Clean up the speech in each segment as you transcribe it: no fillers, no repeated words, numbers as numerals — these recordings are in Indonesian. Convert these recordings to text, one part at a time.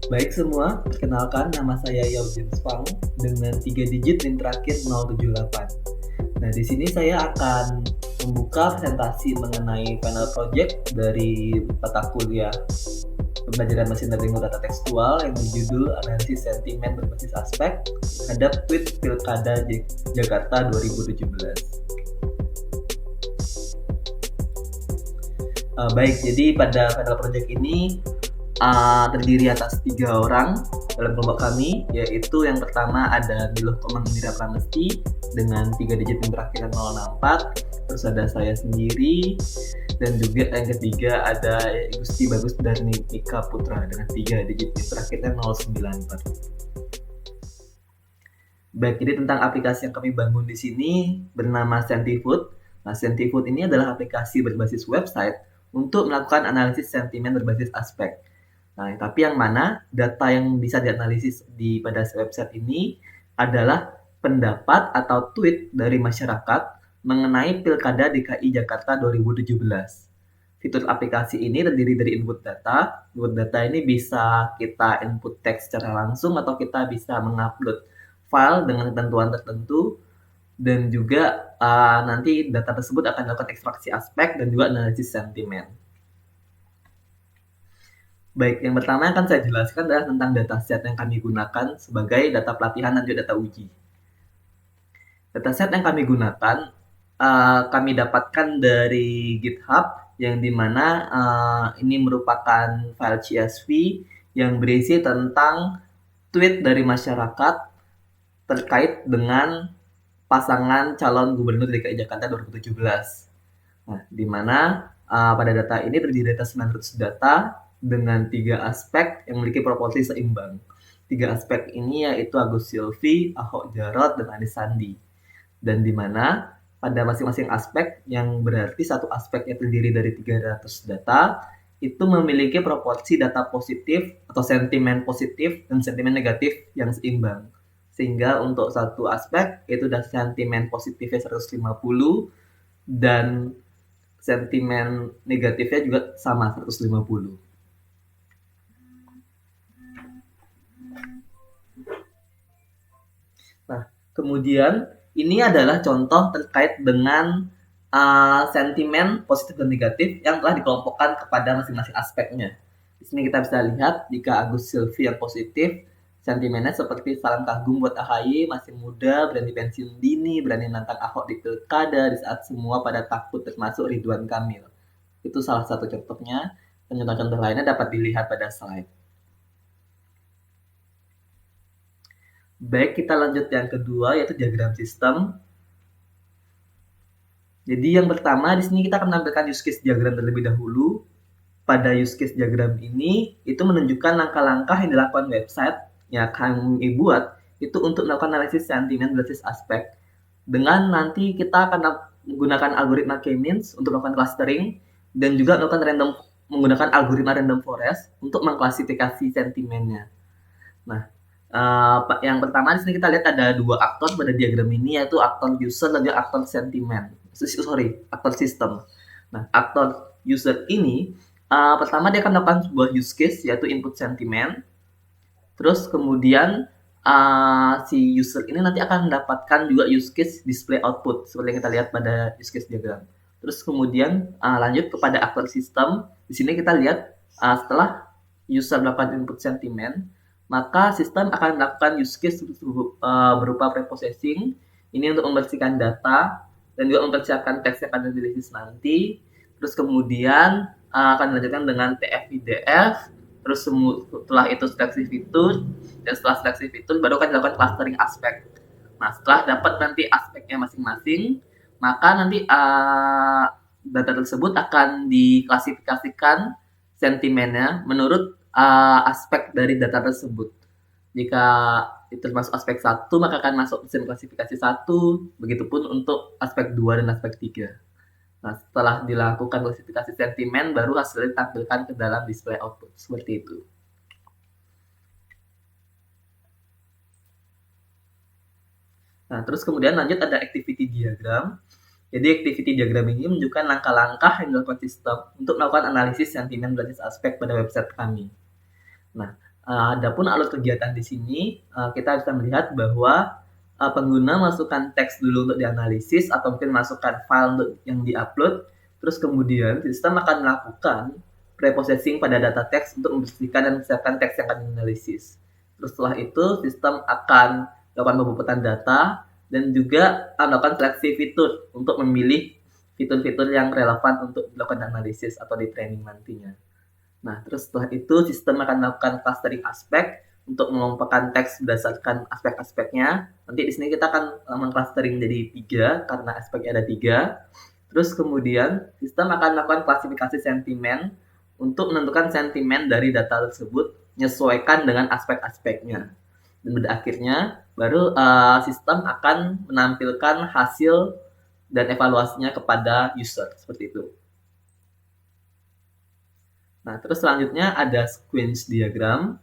Baik semua, perkenalkan nama saya Yaujin Spang dengan 3 digit NIM terakhir 078. Nah, di sini saya akan membuka presentasi mengenai panel project dari mata kuliah pembelajaran mesin learning data tekstual yang berjudul Analisis Sentimen Berbasis Aspek terhadap Tweet Pilkada Jakarta 2017. Baik, jadi pada panel project ini terdiri atas 3 orang dalam kelompok kami, yaitu yang pertama ada Miloh Komang Indira Pramesti dengan 3 digit yang terakhir 064, terus ada saya sendiri, dan juga yang ketiga ada Gusti Bagus Darni Mika Putra dengan 3 digit yang terakhirnya 094. Baik, jadi tentang aplikasi yang kami bangun di sini bernama Sentifood. Nah, Sentifood ini adalah aplikasi berbasis website untuk melakukan analisis sentimen berbasis aspek. Nah, tapi yang mana data yang bisa dianalisis pada website ini adalah pendapat atau tweet dari masyarakat mengenai Pilkada DKI Jakarta 2017. Fitur aplikasi ini terdiri dari input data. Input data ini bisa kita input teks secara langsung atau kita bisa mengupload file dengan ketentuan tertentu, dan juga nanti data tersebut akan dilakukan ekstraksi aspek dan juga analisis sentimen. Baik, yang pertama yang akan saya jelaskan adalah tentang dataset yang kami gunakan sebagai data pelatihan dan juga data uji. Dataset yang kami gunakan kami dapatkan dari GitHub, yang dimana ini merupakan file CSV yang berisi tentang tweet dari masyarakat terkait dengan pasangan calon gubernur DKI Jakarta 2017. Nah, di mana pada data ini terdiri atas 900 data dengan 3 aspek yang memiliki proporsi seimbang. 3 aspek ini yaitu Agus Silvi, Ahok Jarot, dan Anies Sandi. Dan di mana pada masing-masing aspek, yang berarti satu aspek yang terdiri dari 300 data, itu memiliki proporsi data positif atau sentimen positif dan sentimen negatif yang seimbang. Sehingga untuk satu aspek itu ada sentimen positifnya 150 dan sentimen negatifnya juga sama 150. Nah, kemudian ini adalah contoh terkait dengan sentimen positif dan negatif yang telah dikelompokkan kepada masing-masing aspeknya. Di sini kita bisa lihat jika Agus Silvi yang positif, sentimennya seperti salam kagum buat AHY, masih muda, berani pensiun dini, berani nantang Ahok di pilkada di saat semua pada takut, termasuk Ridwan Kamil. Itu salah satu contohnya, dan contoh-contoh lainnya dapat dilihat pada slide. Baik, kita lanjut yang kedua, yaitu diagram sistem. Jadi yang pertama, di sini kita akan menampilkan use case diagram terlebih dahulu. Pada use case diagram ini, itu menunjukkan langkah-langkah yang dilakukan website yang kami buat itu untuk melakukan analisis sentimen berbasis aspek. Dengan nanti kita akan menggunakan algoritma K-means untuk melakukan clustering, dan juga menggunakan algoritma random forest untuk mengklasifikasi sentimennya. Nah, yang pertama di sini kita lihat ada 2 aktor pada diagram ini, yaitu aktor user dan juga aktor sentimen. Aktor sistem. Nah, aktor user ini pertama dia akan melakukan sebuah use case, yaitu input sentimen. Terus kemudian si user ini nanti akan mendapatkan juga use case display output seperti yang kita lihat pada use case diagram. Terus kemudian lanjut kepada aktor sistem. Di sini kita lihat setelah user melakukan input sentimen, maka sistem akan melakukan use case berupa preprocessing. Ini untuk membersihkan data dan juga mempersiapkan teks yang akan dianalisis nanti. Terus kemudian akan dilanjutkan dengan TF-IDF. Terus setelah itu seleksi fitur, dan setelah seleksi fitur baru akan dilakukan clustering aspek. Nah, setelah dapat nanti aspeknya masing-masing, maka nanti data tersebut akan diklasifikasikan sentimennya menurut aspek dari data tersebut. Jika itu termasuk aspek 1, maka akan masuk mesin klasifikasi 1, begitupun untuk aspek 2 dan aspek 3. Nah, setelah dilakukan klasifikasi sentimen, baru hasilnya ditampilkan ke dalam display output. Seperti itu. Nah, terus kemudian lanjut ada activity diagram. Jadi activity diagram ini menunjukkan langkah-langkah yang dilakukan sistem untuk melakukan analisis sentimen berbasis aspek pada website kami. Nah, Adapun alur kegiatan di sini, kita bisa melihat bahwa pengguna masukkan teks dulu untuk dianalisis atau mungkin masukkan file untuk yang di-upload, terus kemudian sistem akan melakukan preprocessing pada data teks untuk membersihkan dan menyiapkan teks yang akan dianalisis. Terus setelah itu sistem akan melakukan pembuputan data dan juga melakukan seleksi fitur untuk memilih fitur-fitur yang relevan untuk dilakukan analisis atau di training nantinya. Nah, terus setelah itu sistem akan melakukan clustering aspek untuk mengelompokkan teks berdasarkan aspek-aspeknya. Nanti di sini kita akan mengclustering jadi 3 karena aspeknya ada 3. Terus kemudian sistem akan melakukan klasifikasi sentimen untuk menentukan sentimen dari data tersebut menyesuaikan dengan aspek-aspeknya. Dan pada akhirnya baru sistem akan menampilkan hasil dan evaluasinya kepada user seperti itu. Nah, terus selanjutnya ada sequence diagram.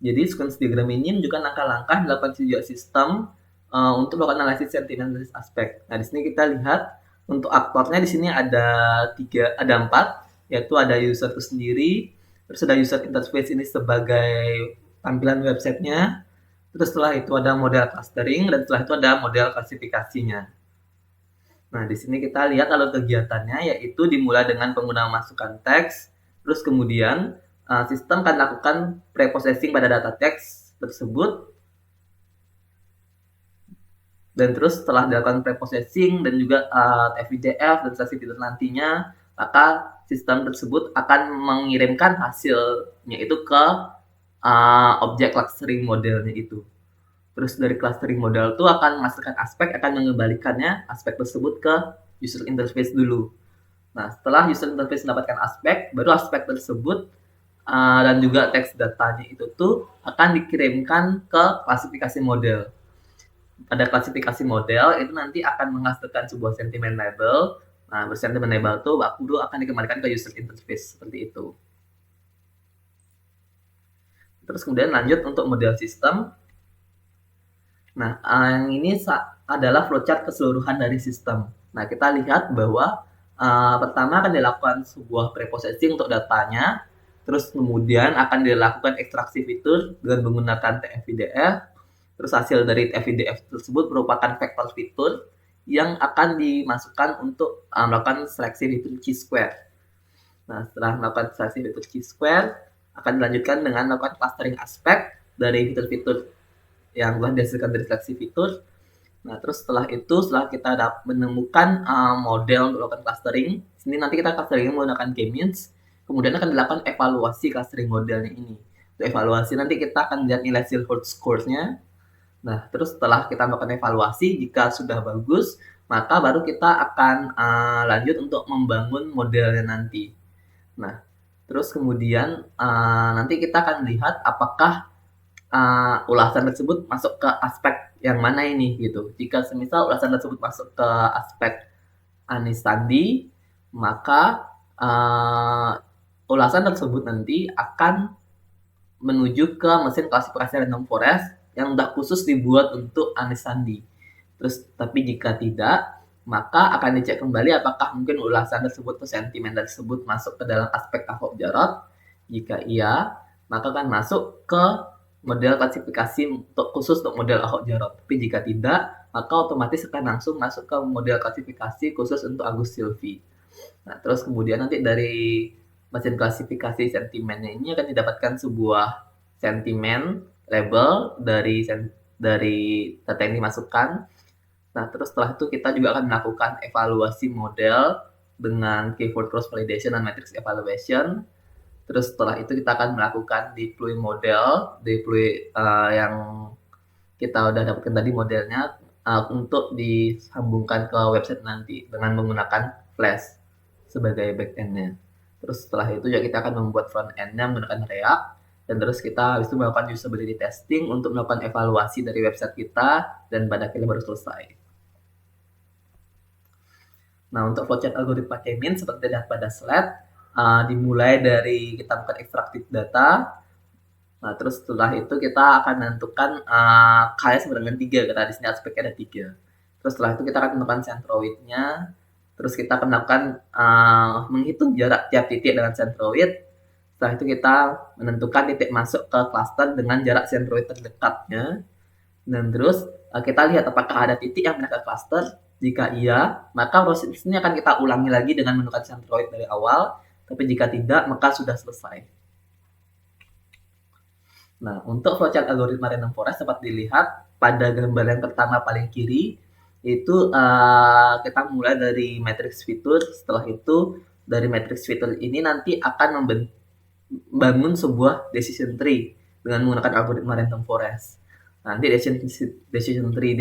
Jadi sequence diagram ini menunjukkan langkah-langkah dilakukan sistem untuk melakukan analisis sentimen dari aspek. Nah, di sini kita lihat untuk aktornya di sini ada 4, yaitu ada user itu sendiri, terus ada user interface ini sebagai tampilan websitenya, terus setelah itu ada model clustering, dan setelah itu ada model klasifikasinya. Nah, di sini kita lihat alur kegiatannya, yaitu dimulai dengan pengguna memasukkan teks, terus kemudian sistem akan melakukan preprocessing pada data teks tersebut, dan terus setelah dilakukan preprocessing dan juga FIDF dan seleksi fitur nantinya, maka sistem tersebut akan mengirimkan hasilnya itu ke objek clustering modelnya itu. Terus dari clustering model itu akan menghasilkan aspek, akan mengembalikannya aspek tersebut ke user interface dulu. Nah, setelah user interface mendapatkan aspek, baru aspek tersebut dan juga teks datanya itu tuh akan dikirimkan ke klasifikasi model. Pada klasifikasi model itu nanti akan menghasilkan sebuah sentiment label. Nah, sentiment label itu baru akan dikembalikan ke user interface seperti itu. Terus kemudian lanjut untuk model sistem. Nah, yang ini adalah flowchart keseluruhan dari sistem. Nah, kita lihat bahwa pertama akan dilakukan sebuah preprocessing untuk datanya, terus kemudian akan dilakukan ekstraksi fitur dengan menggunakan TF-IDF, terus hasil dari TF-IDF tersebut merupakan vektor fitur yang akan dimasukkan untuk melakukan seleksi fitur chi-square. Nah, setelah melakukan seleksi fitur chi-square, akan dilanjutkan dengan melakukan clustering aspek dari fitur-fitur yang telah dihasilkan dari seleksi fitur. Nah, terus setelah itu, setelah kita menemukan model untuk melakukan clustering, sini nanti kita clustering menggunakan k-means, kemudian akan dilakukan evaluasi clustering modelnya ini. Untuk evaluasi nanti kita akan lihat nilai Silverthorne score-nya. Nah, terus setelah kita melakukan evaluasi, jika sudah bagus, maka baru kita akan lanjut untuk membangun modelnya nanti. Nah, terus kemudian nanti kita akan lihat apakah ulasan tersebut masuk ke aspek yang mana ini gitu. Jika semisal ulasan tersebut masuk ke aspek Anis Sandi, maka ulasan tersebut nanti akan menuju ke mesin klasifikasi random forest yang sudah khusus dibuat untuk Anis Sandi. Terus tapi jika tidak, maka akan dicek kembali apakah mungkin ulasan tersebut atau sentimen tersebut masuk ke dalam aspek Ahok Jarot. Jika iya, maka akan masuk ke model klasifikasi khusus untuk model Ahok Jarot. Tapi jika tidak, maka otomatis akan langsung masuk ke model klasifikasi khusus untuk Agus Silvi. Nah, terus kemudian nanti dari mesin klasifikasi sentimennya ini akan didapatkan sebuah sentimen label dari data yang dimasukkan. Nah, terus setelah itu kita juga akan melakukan evaluasi model dengan keyword cross validation dan matrix evaluation. Terus setelah itu kita akan melakukan deploy model, deploy yang kita udah dapatkan tadi modelnya untuk disambungkan ke website nanti dengan menggunakan Flash sebagai backend-nya. Terus setelah itu ya kita akan membuat front-end-nya menggunakan React, dan terus kita habis itu melakukan usability testing untuk melakukan evaluasi dari website kita, dan pada akhirnya baru selesai. Nah, untuk flowchart algoritma k-means seperti dilihat pada slide, dimulai dari kita bukan extracted data. Nah, terus setelah itu kita akan menentukan k-nya sama dengan 3, karena di sini aspeknya ada 3. Terus setelah itu kita akan menentukan centroid-nya. Terus kita akan melakukan menghitung jarak tiap titik dengan centroid. Setelah itu kita menentukan titik masuk ke cluster dengan jarak sentroid terdekatnya. Dan terus kita lihat apakah ada titik yang pindah ke cluster. Jika iya, maka proses ini akan kita ulangi lagi dengan menentukan sentroid dari awal. Tapi jika tidak, maka sudah selesai. Nah, untuk flowchart algoritma random forest dapat dilihat pada gambar yang pertama paling kiri, itu kita mulai dari matrix fitur. Setelah itu, dari matrix fitur ini nanti akan membangun sebuah decision tree dengan menggunakan algoritma random forest. Nanti decision tree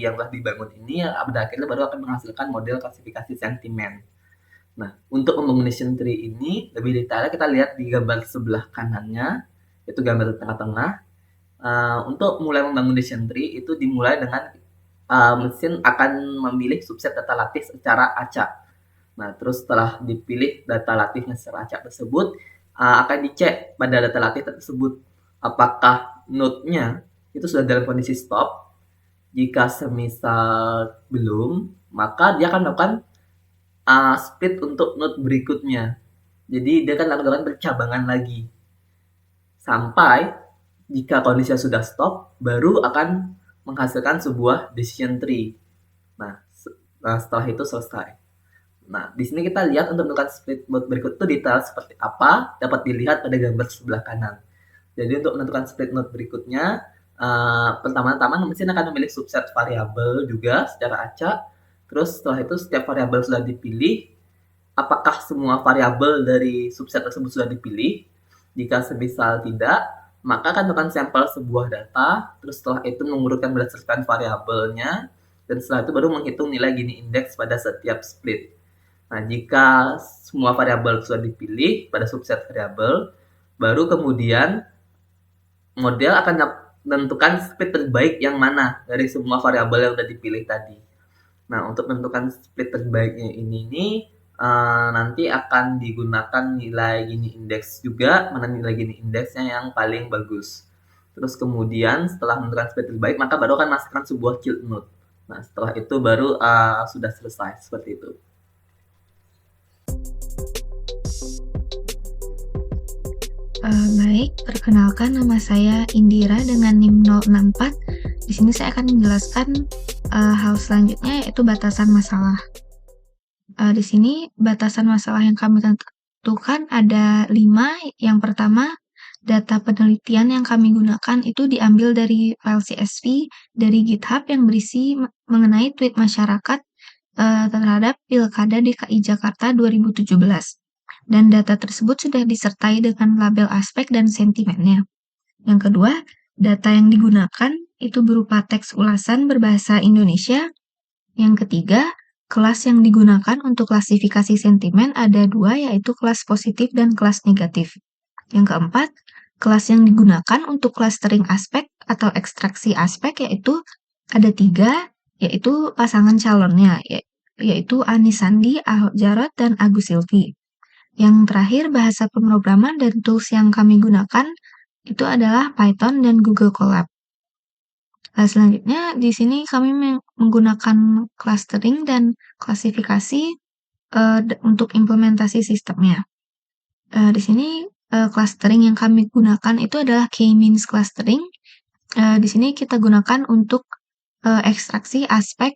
yang telah dibangun ini pada akhirnya baru akan menghasilkan model klasifikasi sentimen. Nah, untuk membangun decision tree ini lebih detailnya kita lihat di gambar sebelah kanannya, itu gambar tengah-tengah. Untuk mulai membangun decision tree itu dimulai dengan mesin akan memilih subset data latih secara acak. Nah, terus setelah dipilih data latihnya secara acak tersebut, akan dicek pada data latih tersebut apakah node-nya itu sudah dalam kondisi stop. Jika semisal belum, maka dia akan melakukan split untuk node berikutnya. Jadi dia akan lakukan percabangan lagi. Sampai jika kondisinya sudah stop, baru akan menghasilkan sebuah decision tree. Nah, setelah itu selesai. Nah, di sini kita lihat untuk menentukan split node berikut itu detail seperti apa, dapat dilihat pada gambar sebelah kanan. Jadi untuk menentukan split node berikutnya, pertama-tama mesin akan memilih subset variabel juga secara acak. Terus setelah itu setiap variabel sudah dipilih, apakah semua variabel dari subset tersebut sudah dipilih? Jika semisal tidak, maka akan melakukan sampel sebuah data, terus setelah itu mengurutkan berdasarkan variabelnya, dan setelah itu baru menghitung nilai Gini index pada setiap split. Nah, jika semua variabel sudah dipilih pada subset variabel, baru kemudian model akan menentukan split terbaik yang mana dari semua variabel yang sudah dipilih tadi. Nah, untuk menentukan split terbaiknya ini nanti akan digunakan nilai Gini index juga, mana nilai Gini indexnya yang paling bagus. Terus kemudian setelah menentukan split terbaik, maka baru akan masukkan sebuah child node. Nah, setelah itu baru sudah selesai, seperti itu. Baik, perkenalkan nama saya Indira dengan NIM 064. Di sini saya akan menjelaskan hal selanjutnya yaitu batasan masalah. Di sini batasan masalah yang kami tentukan ada 5. Yang pertama, data penelitian yang kami gunakan itu diambil dari file CSV dari GitHub yang berisi mengenai tweet masyarakat terhadap Pilkada DKI Jakarta 2017. Dan data tersebut sudah disertai dengan label aspek dan sentimennya. Yang kedua, data yang digunakan itu berupa teks ulasan berbahasa Indonesia. Yang ketiga, kelas yang digunakan untuk klasifikasi sentimen ada 2, yaitu kelas positif dan kelas negatif. Yang keempat, kelas yang digunakan untuk clustering aspek atau ekstraksi aspek yaitu ada 3, yaitu pasangan calonnya, yaitu Anis Sandi, Ahok Jarot, dan Agus Silvi. Yang terakhir, bahasa pemrograman dan tools yang kami gunakan itu adalah Python dan Google Colab. Selanjutnya, di sini kami menggunakan clustering dan klasifikasi untuk implementasi sistemnya. Di sini clustering yang kami gunakan itu adalah K-means clustering. Di sini kita gunakan untuk ekstraksi aspek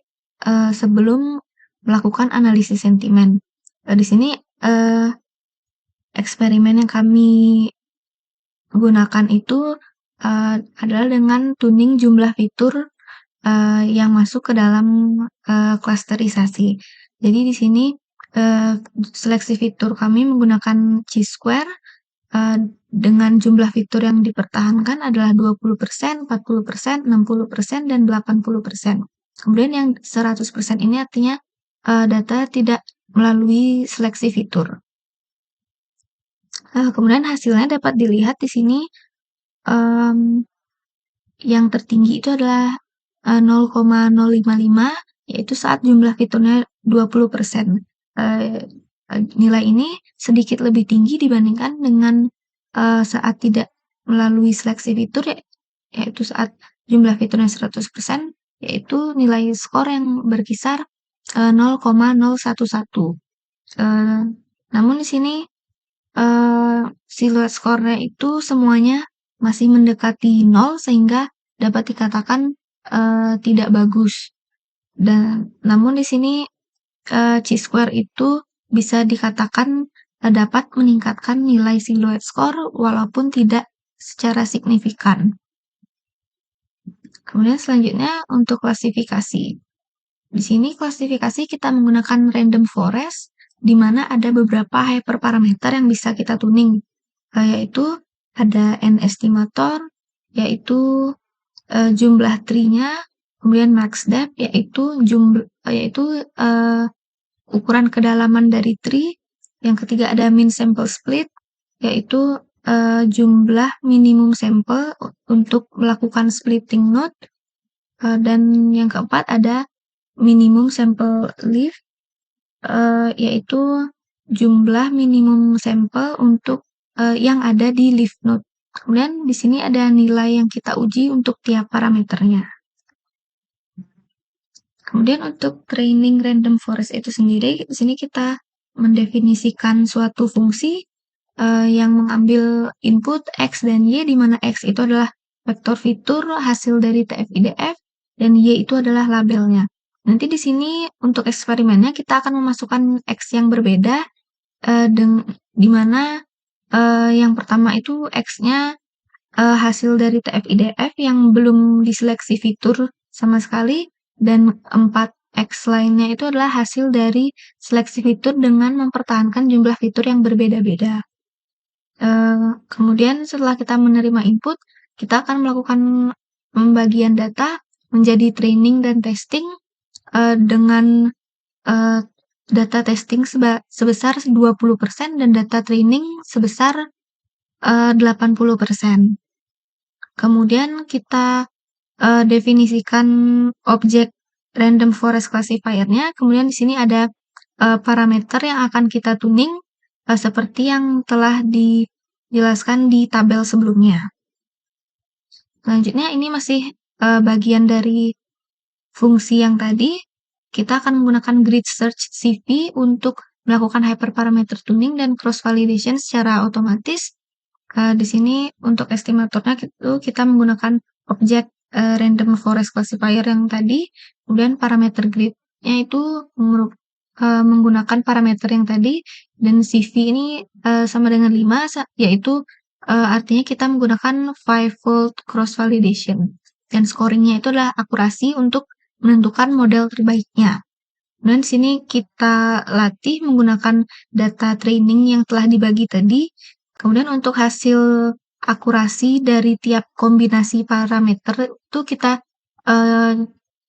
sebelum melakukan analisis sentimen. Di sini eksperimen yang kami gunakan itu adalah dengan tuning jumlah fitur yang masuk ke dalam clusterisasi. Jadi di sini seleksi fitur kami menggunakan chi-square dengan jumlah fitur yang dipertahankan adalah 20%, 40%, 60%, dan 80%. Kemudian yang 100% ini artinya data tidak melalui seleksi fitur. Kemudian hasilnya dapat dilihat di sini yang tertinggi itu adalah 0,055, yaitu saat jumlah fiturnya 20%. Nilai ini sedikit lebih tinggi dibandingkan dengan saat tidak melalui seleksi fitur, yaitu saat jumlah fiturnya 100%, yaitu nilai skor yang berkisar 0,011. Namun di sini siluet skornya itu semuanya masih mendekati 0 sehingga dapat dikatakan tidak bagus. Dan namun di sini chi-square itu bisa dikatakan dapat meningkatkan nilai siluet skor walaupun tidak secara signifikan. Kemudian selanjutnya untuk klasifikasi. Di sini klasifikasi kita menggunakan random forest, di mana ada beberapa hyperparameter yang bisa kita tuning, yaitu ada n estimator, yaitu jumlah tree-nya, kemudian max depth, yaitu ukuran kedalaman dari tree, yang ketiga ada min sample split, yaitu jumlah minimum sampel untuk melakukan splitting node, dan yang keempat ada minimum sample leaf, yaitu jumlah minimum sampel untuk yang ada di leaf node. Kemudian di sini ada nilai yang kita uji untuk tiap parameternya. Kemudian untuk training random forest itu sendiri, di sini kita mendefinisikan suatu fungsi yang mengambil input X dan Y, di mana X itu adalah vektor fitur hasil dari TF-IDF, dan Y itu adalah labelnya. Nanti di sini untuk eksperimennya kita akan memasukkan X yang berbeda, di mana yang pertama itu X-nya hasil dari TF-IDF yang belum diseleksi fitur sama sekali, dan 4 X lainnya itu adalah hasil dari seleksi fitur dengan mempertahankan jumlah fitur yang berbeda-beda. Kemudian setelah kita menerima input, kita akan melakukan pembagian data menjadi training dan testing dengan data testing sebesar 20% dan data training sebesar 80%. Kemudian kita definisikan objek random forest classifier-nya. Kemudian di sini ada parameter yang akan kita tuning seperti yang telah dijelaskan di tabel sebelumnya. Selanjutnya ini masih bagian dari fungsi yang tadi. Kita akan menggunakan grid search CV untuk melakukan hyperparameter tuning dan cross validation secara otomatis. Di sini untuk estimatornya kita menggunakan objek random forest classifier yang tadi, kemudian parameter grid-nya itu menggunakan parameter yang tadi, dan CV ini sama dengan 5, yaitu artinya kita menggunakan 5-fold cross validation, dan scoringnya itu adalah akurasi untuk menentukan model terbaiknya. Dan di sini kita latih menggunakan data training yang telah dibagi tadi. Kemudian untuk hasil akurasi dari tiap kombinasi parameter itu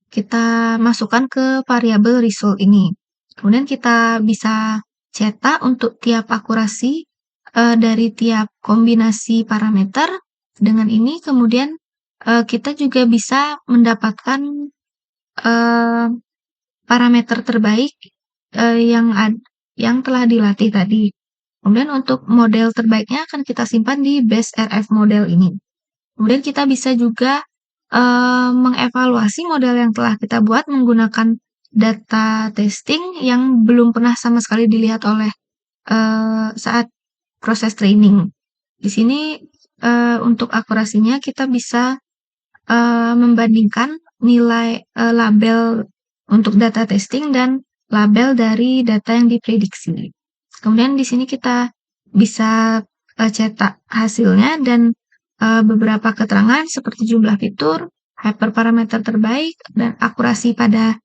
kita masukkan ke variabel result ini. Kemudian kita bisa cetak untuk tiap akurasi dari tiap kombinasi parameter. Dengan ini kemudian kita juga bisa mendapatkan parameter terbaik yang telah dilatih tadi. Kemudian untuk model terbaiknya akan kita simpan di base RF model ini. Kemudian kita bisa juga mengevaluasi model yang telah kita buat menggunakan data testing yang belum pernah sama sekali dilihat oleh saat proses training. Di sini untuk akurasinya kita bisa membandingkan nilai label untuk data testing dan label dari data yang diprediksi. Kemudian di sini kita bisa cetak hasilnya dan beberapa keterangan seperti jumlah fitur, hyperparameter terbaik, dan akurasi pada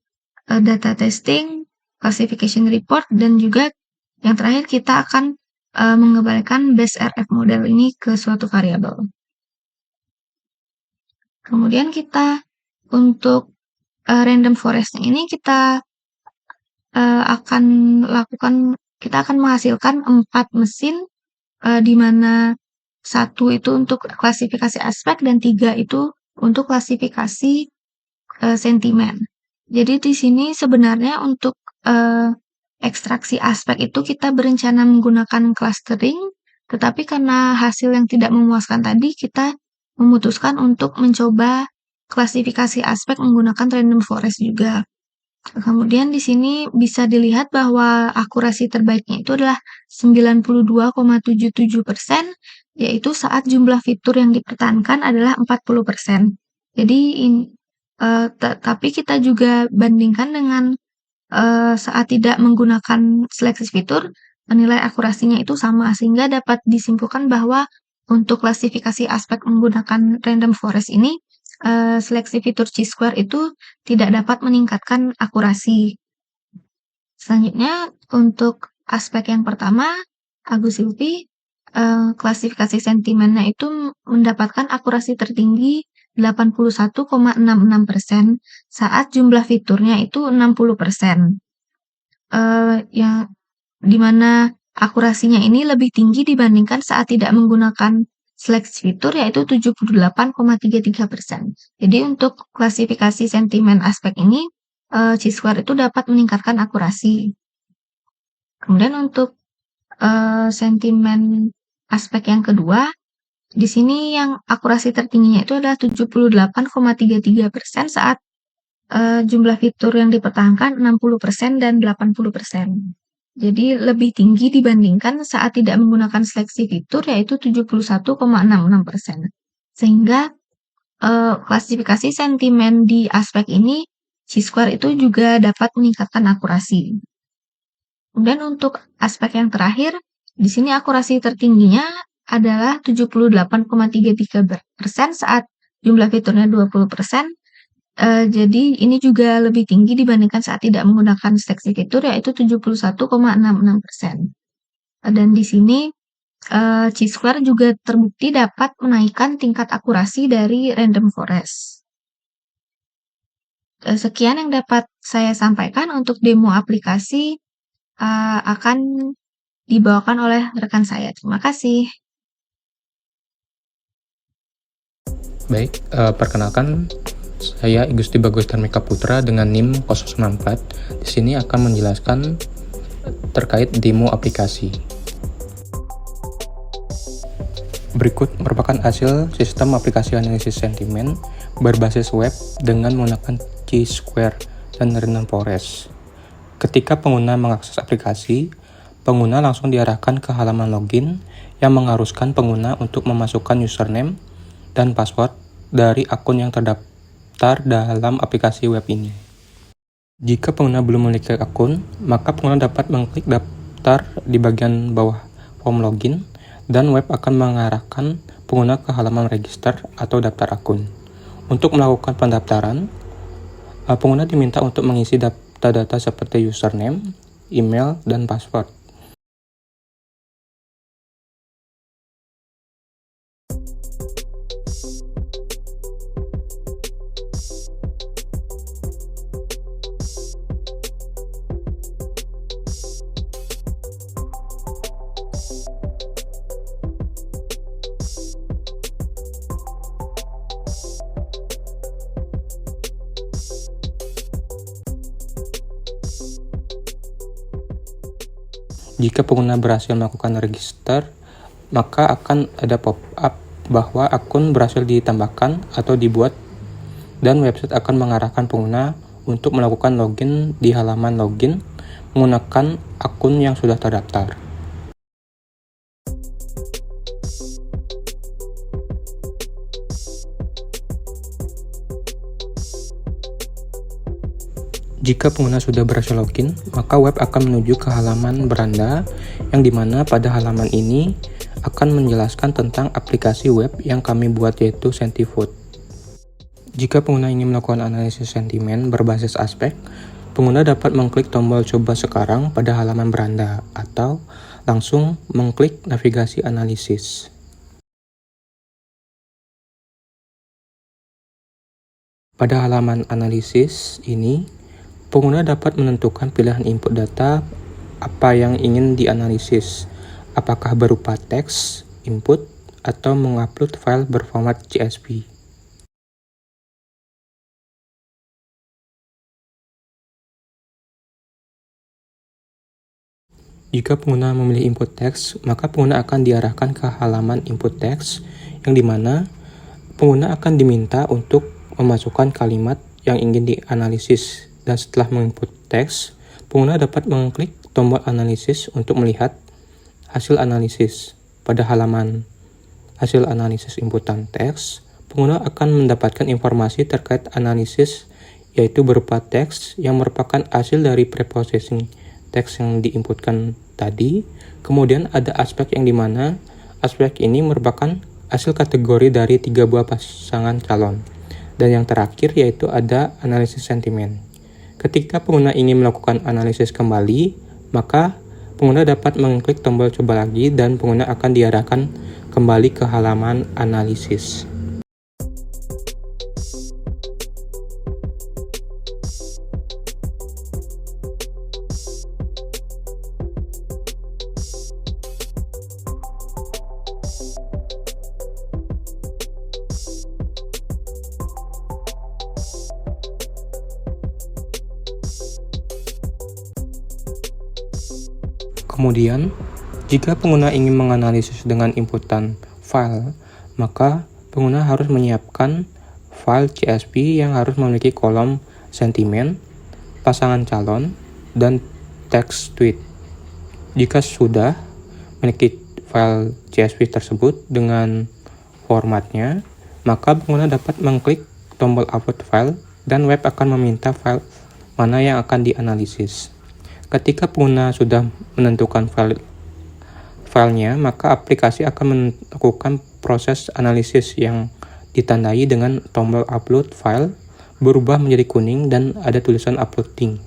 data testing, classification report, dan juga yang terakhir kita akan mengembalikan base RF model ini ke suatu variabel. Kemudian kita untuk random forest ini kita akan menghasilkan 4 mesin, di mana 1 itu untuk klasifikasi aspek dan 3 itu untuk klasifikasi sentimen. Jadi di sini sebenarnya untuk ekstraksi aspek itu kita berencana menggunakan clustering, tetapi karena hasil yang tidak memuaskan tadi, kita memutuskan untuk mencoba klasifikasi aspek menggunakan random forest juga. Kemudian di sini bisa dilihat bahwa akurasi terbaiknya itu adalah 92,77%, yaitu saat jumlah fitur yang dipertahankan adalah 40%. Jadi tapi kita juga bandingkan dengan saat tidak menggunakan seleksi fitur, nilai akurasinya itu sama, sehingga dapat disimpulkan bahwa untuk klasifikasi aspek menggunakan random forest ini, seleksi fitur chi-square itu tidak dapat meningkatkan akurasi. Selanjutnya, untuk aspek yang pertama, Agus Silvi, klasifikasi sentimennya itu mendapatkan akurasi tertinggi 81,66% saat jumlah fiturnya itu 60%. Yang dimana akurasinya ini lebih tinggi dibandingkan saat tidak menggunakan seleksi fitur, yaitu 78,33%. Jadi untuk klasifikasi sentimen aspek ini, chi-square itu dapat meningkatkan akurasi. Kemudian untuk sentimen aspek yang kedua, di sini yang akurasi tertingginya itu adalah 78,33% saat jumlah fitur yang dipertahankan 60% dan 80%. Jadi lebih tinggi dibandingkan saat tidak menggunakan seleksi fitur, yaitu 71,66%. Sehingga klasifikasi sentimen di aspek ini, chi-square itu juga dapat meningkatkan akurasi. Kemudian untuk aspek yang terakhir, di sini akurasi tertingginya adalah 78,33% saat jumlah fiturnya 20%. Jadi ini juga lebih tinggi dibandingkan saat tidak menggunakan seleksi fitur, yaitu 71,66%. Dan di sini chi-square juga terbukti dapat menaikkan tingkat akurasi dari random forest. Sekian yang dapat saya sampaikan untuk demo aplikasi, akan dibawakan oleh rekan saya. Terima kasih. Baik, perkenalkan saya Igusti Bagus Dharmika Putra dengan NIM 094. Di sini akan menjelaskan terkait demo aplikasi. Berikut merupakan hasil sistem aplikasi analisis sentimen berbasis web dengan menggunakan chi-square dan random forest. Ketika pengguna mengakses aplikasi, pengguna langsung diarahkan ke halaman login yang mengharuskan pengguna untuk memasukkan username dan password dari akun yang terdaftar dalam aplikasi web ini. Jika pengguna belum memiliki akun, maka pengguna dapat mengklik daftar di bagian bawah form login dan web akan mengarahkan pengguna ke halaman register atau daftar akun. Untuk melakukan pendaftaran, pengguna diminta untuk mengisi data-data seperti username, email, dan password. Jika pengguna berhasil melakukan register, maka akan ada pop-up bahwa akun berhasil ditambahkan atau dibuat dan website akan mengarahkan pengguna untuk melakukan login di halaman login menggunakan akun yang sudah terdaftar. Jika pengguna sudah berhasil login, maka web akan menuju ke halaman beranda yang dimana pada halaman ini akan menjelaskan tentang aplikasi web yang kami buat, yaitu Sentifood. Jika pengguna ingin melakukan analisis sentimen berbasis aspek, pengguna dapat mengklik tombol coba sekarang pada halaman beranda atau langsung mengklik navigasi analisis. Pada halaman analisis ini, pengguna dapat menentukan pilihan input data apa yang ingin dianalisis, apakah berupa teks, input, atau mengupload file berformat CSV. Jika pengguna memilih input teks, maka pengguna akan diarahkan ke halaman input teks, yang dimana pengguna akan diminta untuk memasukkan kalimat yang ingin dianalisis dan setelah menginput teks, pengguna dapat mengklik tombol analisis untuk melihat hasil analisis. Pada halaman hasil analisis inputan teks, pengguna akan mendapatkan informasi terkait analisis, yaitu berupa teks yang merupakan hasil dari preprocessing teks yang diinputkan tadi. Kemudian ada aspek yang dimana aspek ini merupakan hasil kategori dari 3 buah pasangan calon. Dan yang terakhir yaitu ada analisis sentimen. Ketika pengguna ingin melakukan analisis kembali, maka pengguna dapat mengklik tombol coba lagi dan pengguna akan diarahkan kembali ke halaman analisis. Kemudian, jika pengguna ingin menganalisis dengan inputan file, maka pengguna harus menyiapkan file CSV yang harus memiliki kolom sentimen, pasangan calon, dan teks tweet. Jika sudah memiliki file CSV tersebut dengan formatnya, maka pengguna dapat mengklik tombol upload file dan web akan meminta file mana yang akan dianalisis. Ketika pengguna sudah menentukan filenya, maka aplikasi akan melakukan proses analisis yang ditandai dengan tombol upload file berubah menjadi kuning dan ada tulisan uploading.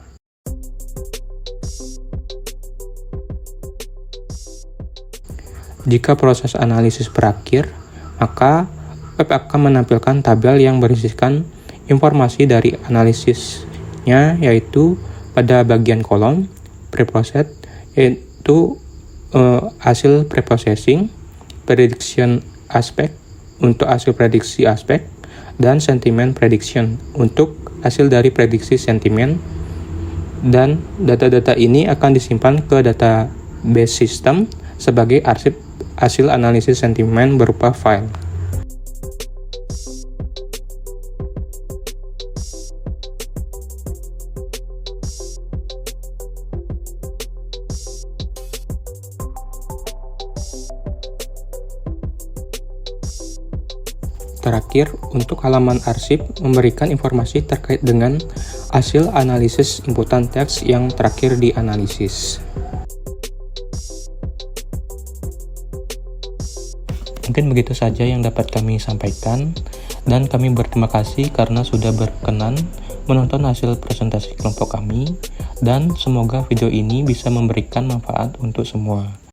Jika proses analisis berakhir, maka web akan menampilkan tabel yang berisikan informasi dari analisisnya, yaitu pada bagian kolom preprocess, yaitu hasil preprocessing, prediction aspect untuk hasil prediksi aspek, dan sentiment prediction untuk hasil dari prediksi sentimen. Dan data-data ini akan disimpan ke database sistem sebagai arsip hasil analisis sentimen berupa file. Terakhir, untuk halaman arsip memberikan informasi terkait dengan hasil analisis inputan teks yang terakhir dianalisis. Mungkin begitu saja yang dapat kami sampaikan, dan kami berterima kasih karena sudah berkenan menonton hasil presentasi kelompok kami, dan semoga video ini bisa memberikan manfaat untuk semua.